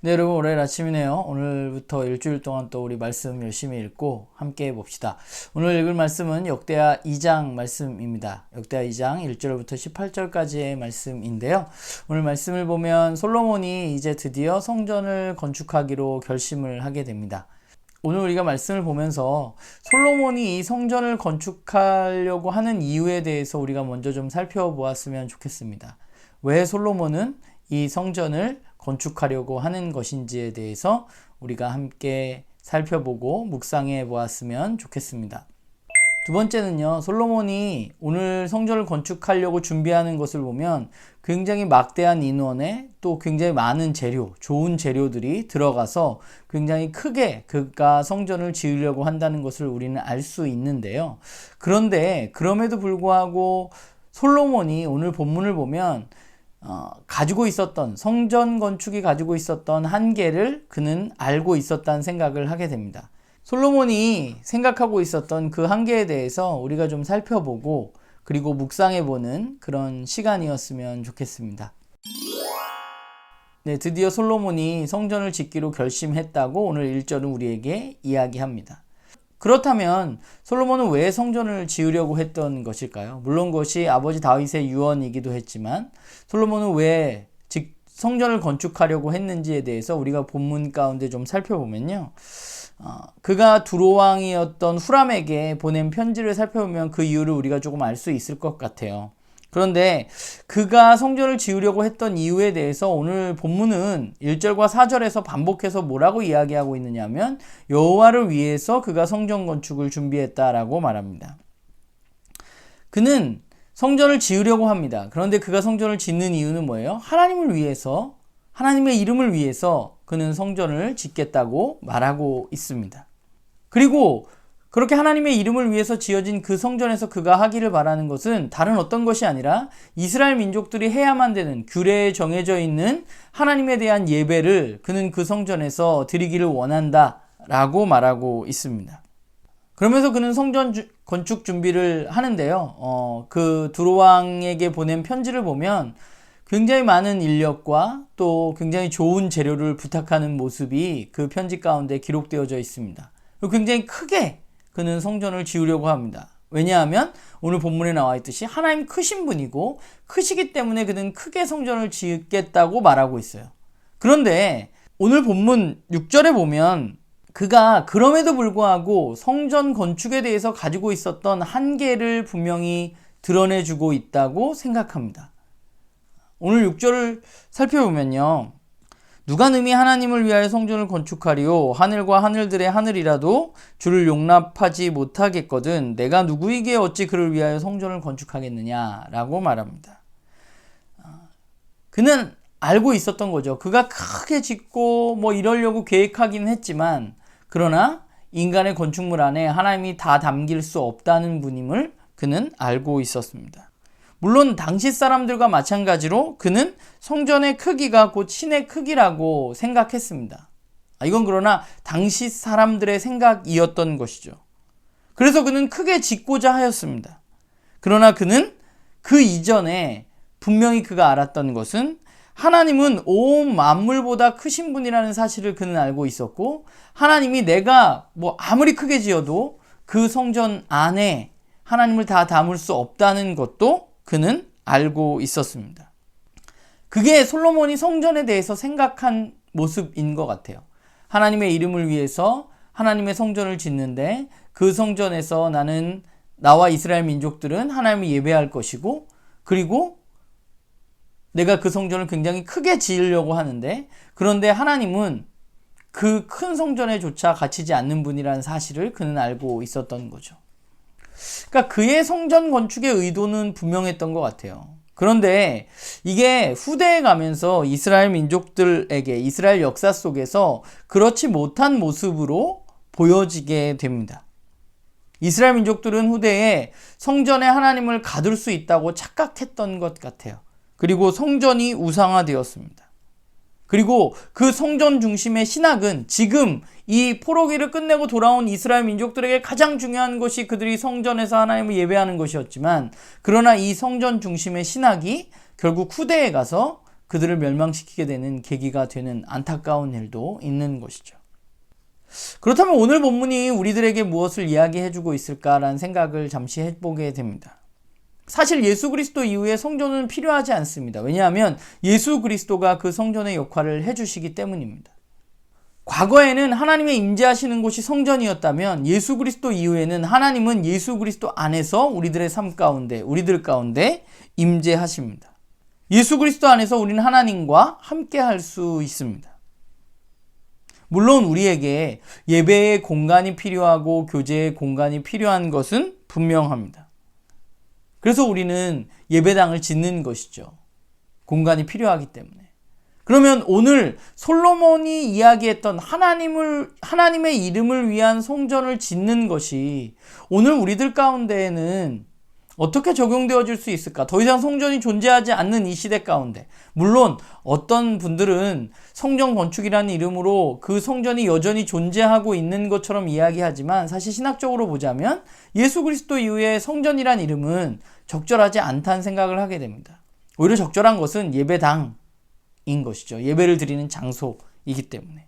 네, 여러분, 월요일 아침이네요. 오늘부터 일주일 동안 또 우리 말씀 열심히 읽고 함께 해봅시다. 오늘 읽을 말씀은 역대하 2장 말씀입니다. 역대하 2장 1절부터 18절까지의 말씀인데요. 오늘 말씀을 보면 솔로몬이 이제 드디어 성전을 건축하기로 결심을 하게 됩니다. 오늘 우리가 말씀을 보면서 솔로몬이 이 성전을 건축하려고 하는 이유에 대해서 우리가 먼저 좀 살펴보았으면 좋겠습니다. 왜 솔로몬은 이 성전을 건축하려고 하는 것인지에 대해서 우리가 함께 살펴보고 묵상해 보았으면 좋겠습니다. 두 번째는요, 솔로몬이 오늘 성전을 건축하려고 준비하는 것을 보면 굉장히 막대한 인원에 또 굉장히 많은 재료, 좋은 재료들이 들어가서 굉장히 크게 그가 성전을 지으려고 한다는 것을 우리는 알 수 있는데요. 그런데 그럼에도 불구하고 솔로몬이 오늘 본문을 보면 가지고 있었던 성전 건축이 가지고 있었던 한계를 그는 알고 있었다는 생각을 하게 됩니다. 솔로몬이 생각하고 있었던 그 한계에 대해서 우리가 좀 살펴보고 그리고 묵상해보는 그런 시간이었으면 좋겠습니다. 네, 드디어 솔로몬이 성전을 짓기로 결심했다고 오늘 1절은 우리에게 이야기합니다. 그렇다면 솔로몬은 왜 성전을 지으려고 했던 것일까요? 물론 그것이 아버지 다윗의 유언이기도 했지만 솔로몬은 왜 성전을 건축하려고 했는지에 대해서 우리가 본문 가운데 좀 살펴보면요. 그가 두로왕이었던 후람에게 보낸 편지를 살펴보면 그 이유를 우리가 조금 알 수 있을 것 같아요. 그런데 그가 성전을 지으려고 했던 이유에 대해서 오늘 본문은 1절과 4절에서 반복해서 뭐라고 이야기하고 있느냐면 여호와를 위해서 그가 성전 건축을 준비했다라고 말합니다. 그는 성전을 지으려고 합니다. 그런데 그가 성전을 짓는 이유는 뭐예요? 하나님을 위해서, 하나님의 이름을 위해서 그는 성전을 짓겠다고 말하고 있습니다. 그리고 그렇게 하나님의 이름을 위해서 지어진 그 성전에서 그가 하기를 바라는 것은 다른 어떤 것이 아니라 이스라엘 민족들이 해야만 되는 규례에 정해져 있는 하나님에 대한 예배를 그는 그 성전에서 드리기를 원한다라고 말하고 있습니다. 그러면서 그는 성전 건축 준비를 하는데요. 그 두로왕에게 보낸 편지를 보면 굉장히 많은 인력과 또 굉장히 좋은 재료를 부탁하는 모습이 그 편지 가운데 기록되어져 있습니다. 그리고 굉장히 크게 그는 성전을 지으려고 합니다. 왜냐하면 오늘 본문에 나와 있듯이 하나님 크신 분이고 크시기 때문에 그는 크게 성전을 짓겠다고 말하고 있어요. 그런데 오늘 본문 6절에 보면 그가 그럼에도 불구하고 성전 건축에 대해서 가지고 있었던 한계를 분명히 드러내주고 있다고 생각합니다. 오늘 6절을 살펴보면요. 누가 능히 하나님을 위하여 성전을 건축하리요? 하늘과 하늘들의 하늘이라도 주를 용납하지 못하겠거든 내가 누구에게 어찌 그를 위하여 성전을 건축하겠느냐라고 말합니다. 그는 알고 있었던 거죠. 그가 크게 짓고 이러려고 계획하긴 했지만 그러나 인간의 건축물 안에 하나님이 다 담길 수 없다는 분임을 그는 알고 있었습니다. 물론 당시 사람들과 마찬가지로 그는 성전의 크기가 곧 신의 크기라고 생각했습니다. 이건 그러나 당시 사람들의 생각이었던 것이죠. 그래서 그는 크게 짓고자 하였습니다. 그러나 그는 그 이전에 분명히 그가 알았던 것은 하나님은 온 만물보다 크신 분이라는 사실을 그는 알고 있었고 하나님이 내가 아무리 크게 지어도 그 성전 안에 하나님을 다 담을 수 없다는 것도 그는 알고 있었습니다. 그게 솔로몬이 성전에 대해서 생각한 모습인 것 같아요. 하나님의 이름을 위해서 하나님의 성전을 짓는데 그 성전에서 나와 이스라엘 민족들은 하나님을 예배할 것이고 그리고 내가 그 성전을 굉장히 크게 지으려고 하는데 그런데 하나님은 그 큰 성전에조차 갇히지 않는 분이라는 사실을 그는 알고 있었던 거죠. 그러니까 그의 성전 건축의 의도는 분명했던 것 같아요. 그런데 이게 후대에 가면서 이스라엘 민족들에게 이스라엘 역사 속에서 그렇지 못한 모습으로 보여지게 됩니다. 이스라엘 민족들은 후대에 성전에 하나님을 가둘 수 있다고 착각했던 것 같아요. 그리고 성전이 우상화되었습니다. 그리고 그 성전 중심의 신학은 지금 이 포로기를 끝내고 돌아온 이스라엘 민족들에게 가장 중요한 것이 그들이 성전에서 하나님을 예배하는 것이었지만 그러나 이 성전 중심의 신학이 결국 후대에 가서 그들을 멸망시키게 되는 계기가 되는 안타까운 일도 있는 것이죠. 그렇다면 오늘 본문이 우리들에게 무엇을 이야기해주고 있을까라는 생각을 잠시 해보게 됩니다. 사실 예수 그리스도 이후에 성전은 필요하지 않습니다. 왜냐하면 예수 그리스도가 그 성전의 역할을 해주시기 때문입니다. 과거에는 하나님의 임재하시는 곳이 성전이었다면 예수 그리스도 이후에는 하나님은 예수 그리스도 안에서 우리들의 삶 가운데, 우리들 가운데 임재하십니다. 예수 그리스도 안에서 우리는 하나님과 함께 할 수 있습니다. 물론 우리에게 예배의 공간이 필요하고 교제의 공간이 필요한 것은 분명합니다. 그래서 우리는 예배당을 짓는 것이죠. 공간이 필요하기 때문에. 그러면 오늘 솔로몬이 이야기했던 하나님의 이름을 위한 성전을 짓는 것이 오늘 우리들 가운데에는 어떻게 적용되어질 수 있을까? 더 이상 성전이 존재하지 않는 이 시대 가운데, 물론 어떤 분들은 성전 건축이라는 이름으로 그 성전이 여전히 존재하고 있는 것처럼 이야기하지만 사실 신학적으로 보자면 예수 그리스도 이후에 성전이란 이름은 적절하지 않다는 생각을 하게 됩니다. 오히려 적절한 것은 예배당인 것이죠. 예배를 드리는 장소이기 때문에.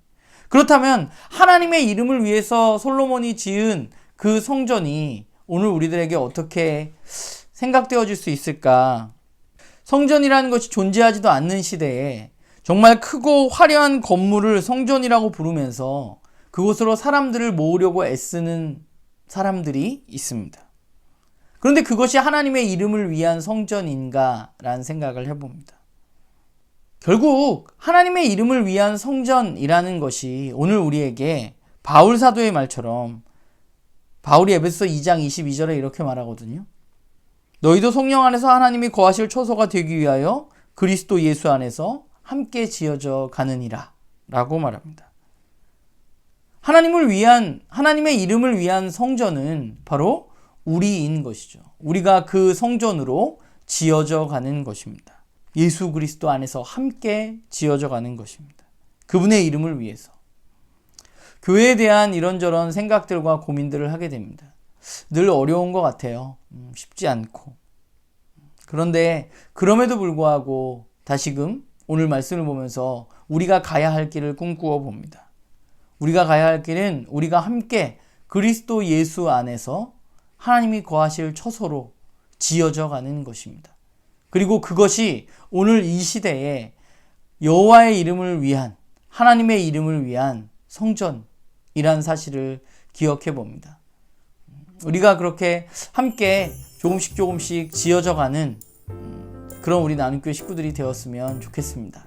그렇다면 하나님의 이름을 위해서 솔로몬이 지은 그 성전이 오늘 우리들에게 어떻게 생각되어질 수 있을까? 성전이라는 것이 존재하지도 않는 시대에 정말 크고 화려한 건물을 성전이라고 부르면서 그곳으로 사람들을 모으려고 애쓰는 사람들이 있습니다. 그런데 그것이 하나님의 이름을 위한 성전인가라는 생각을 해봅니다. 결국 하나님의 이름을 위한 성전이라는 것이 오늘 우리에게 바울 사도의 말처럼 바울이 에베소서 2장 22절에 이렇게 말하거든요. 너희도 성령 안에서 하나님이 거하실 초소가 되기 위하여 그리스도 예수 안에서 함께 지어져 가느니라 라고 말합니다. 하나님의 이름을 위한 성전은 바로 우리인 것이죠. 우리가 그 성전으로 지어져 가는 것입니다. 예수 그리스도 안에서 함께 지어져 가는 것입니다. 그분의 이름을 위해서. 교회에 대한 이런저런 생각들과 고민들을 하게 됩니다. 늘 어려운 것 같아요. 쉽지 않고. 그런데 그럼에도 불구하고 다시금 오늘 말씀을 보면서 우리가 가야 할 길을 꿈꾸어 봅니다. 우리가 가야 할 길은 우리가 함께 그리스도 예수 안에서 하나님이 거하실 처소로 지어져 가는 것입니다. 그리고 그것이 오늘 이 시대에 여호와의 이름을 위한, 하나님의 이름을 위한 성전이란 사실을 기억해 봅니다. 우리가 그렇게 함께 조금씩 지어져 가는 그런 우리 나눔교회 식구들이 되었으면 좋겠습니다.